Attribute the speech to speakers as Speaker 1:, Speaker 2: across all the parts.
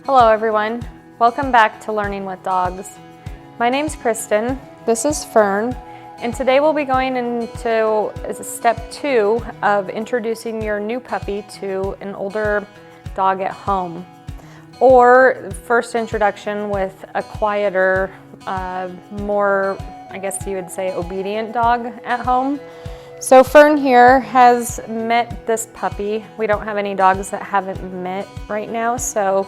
Speaker 1: Hello everyone, welcome back to Learning with Dogs. My name's Kristen, this is Fern, and today we'll be going into step 2 of introducing your new puppy to an older dog at home, or first introduction with a quieter, more, I guess you would say, obedient dog at home. So Fern here has met this puppy. We don't have any dogs that haven't met right now, so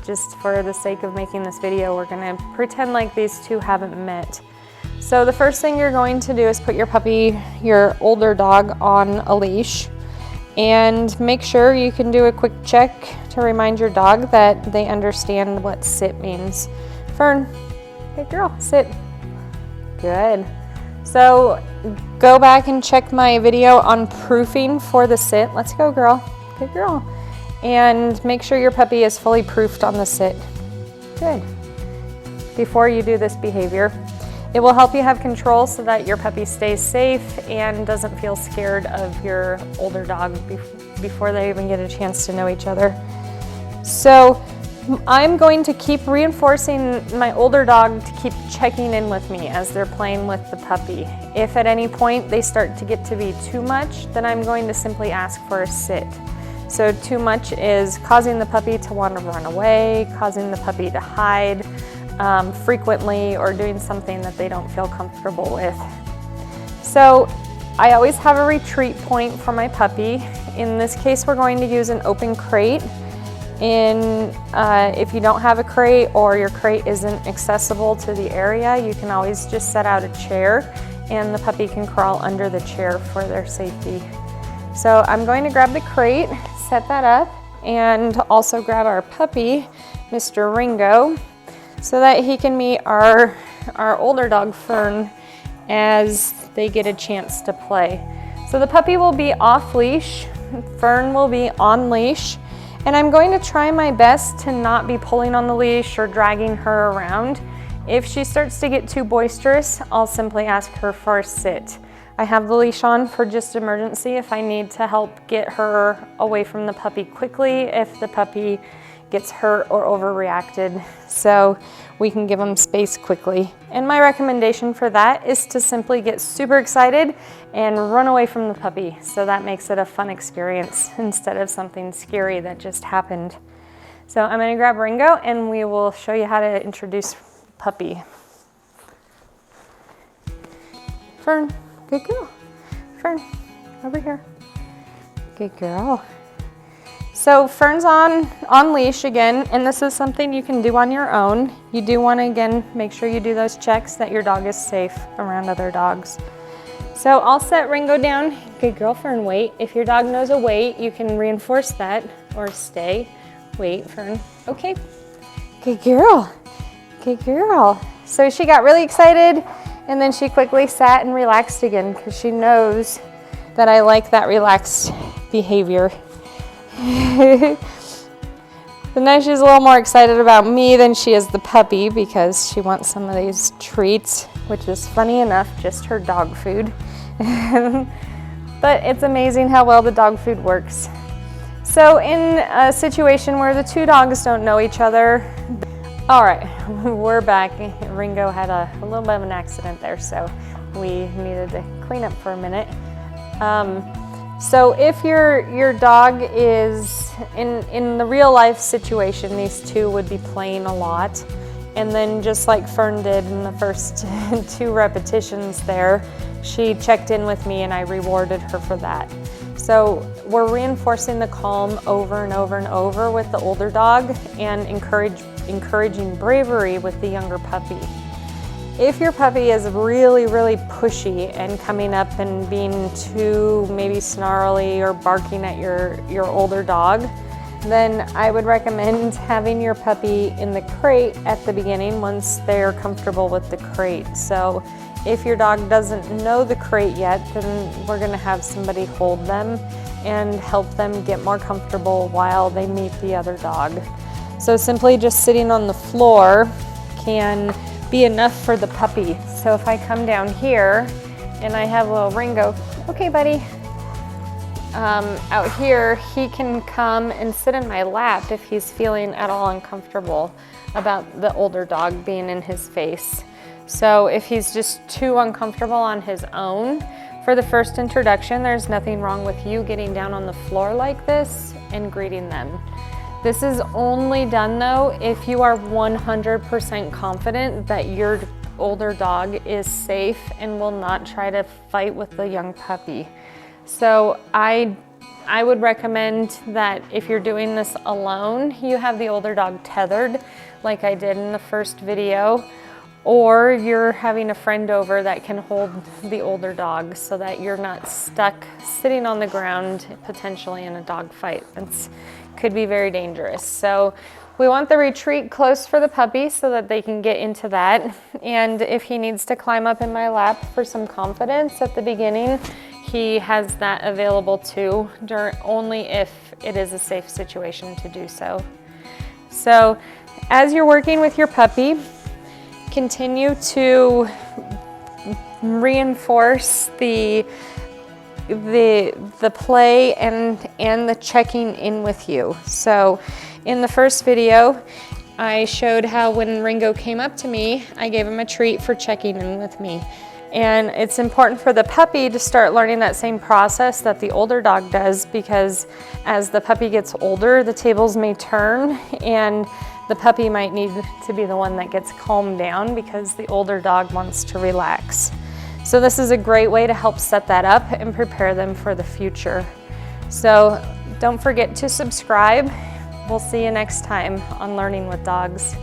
Speaker 1: just for the sake of making this video, we're gonna pretend like these two haven't met. So the first thing you're going to do is put your puppy, your older dog, on a leash, and make sure you can do a quick check to remind your dog that they understand what sit means. Fern, good girl, sit. Good. So go back and check my video on proofing for the sit. Let's go, girl. Good girl. And make sure your puppy is fully proofed on the sit. Good. Before you do this behavior, it will help you have control so that your puppy stays safe and doesn't feel scared of your older dog before they even get a chance to know each other. So I'm going to keep reinforcing my older dog to keep checking in with me as they're playing with the puppy. If at any point they start to get to be too much, then I'm going to simply ask for a sit. So too much is causing the puppy to want to run away, causing the puppy to hide frequently, or doing something that they don't feel comfortable with. So I always have a retreat point for my puppy. In this case, we're going to use an open crate. If you don't have a crate or your crate isn't accessible to the area, you can always just set out a chair and the puppy can crawl under the chair for their safety. So I'm going to grab the crate, set that up, and also grab our puppy, Mr. Ringo, so that he can meet our older dog, Fern, as they get a chance to play. So the puppy will be off leash, Fern will be on leash, and I'm going to try my best to not be pulling on the leash or dragging her around. If she starts to get too boisterous, I'll simply ask her for a sit. I have the leash on for just emergency if I need to help get her away from the puppy quickly if the puppy gets hurt or overreacted, so we can give them space quickly. And my recommendation for that is to simply get super excited and run away from the puppy, so that makes it a fun experience instead of something scary that just happened. So I'm going to grab Ringo and we will show you how to introduce the puppy. Fern. Good girl. Fern, over here. Good girl. So Fern's on leash again, and this is something you can do on your own. You do want to, again, make sure you do those checks that your dog is safe around other dogs. So I'll set Ringo down. Good girl, Fern, wait. If your dog knows a wait, you can reinforce that, or stay. Wait, Fern. Okay. Good girl. Good girl. So she got really excited, and then she quickly sat and relaxed again because she knows that I like that relaxed behavior. So now she's a little more excited about me than she is the puppy because she wants some of these treats, which is funny enough, just her dog food. But it's amazing how well the dog food works. So in a situation where the two dogs don't know each other, all right, we're back. Ringo had a little bit of an accident there, so we needed to clean up for a minute. So if your dog is in the real life situation, these two would be playing a lot. And then just like Fern did in the first 2 repetitions there, she checked in with me and I rewarded her for that. So we're reinforcing the calm over and over and over with the older dog and encouraging bravery with the younger puppy. If your puppy is really, really pushy and coming up and being too maybe snarly or barking at your older dog, then I would recommend having your puppy in the crate at the beginning once they're comfortable with the crate. So if your dog doesn't know the crate yet, then we're gonna have somebody hold them and help them get more comfortable while they meet the other dog. So simply just sitting on the floor can be enough for the puppy. So if I come down here and I have little Ringo, okay buddy, out here, he can come and sit in my lap if he's feeling at all uncomfortable about the older dog being in his face. So if he's just too uncomfortable on his own, for the first introduction, there's nothing wrong with you getting down on the floor like this and greeting them. This is only done though if you are 100% confident that your older dog is safe and will not try to fight with the young puppy. So I would recommend that if you're doing this alone, you have the older dog tethered like I did in the first video, or you're having a friend over that can hold the older dog so that you're not stuck sitting on the ground potentially in a dog fight. It could be very dangerous. So we want the retreat close for the puppy so that they can get into that. And if he needs to climb up in my lap for some confidence at the beginning, he has that available too, only if it is a safe situation to do so. So as you're working with your puppy, continue to reinforce the play and the checking in with you. So in the first video, I showed how when Ringo came up to me, I gave him a treat for checking in with me. And it's important for the puppy to start learning that same process that the older dog does, because as the puppy gets older, the tables may turn and the puppy might need to be the one that gets calmed down because the older dog wants to relax. So this is a great way to help set that up and prepare them for the future. So don't forget to subscribe. We'll see you next time on Learning with Dogs.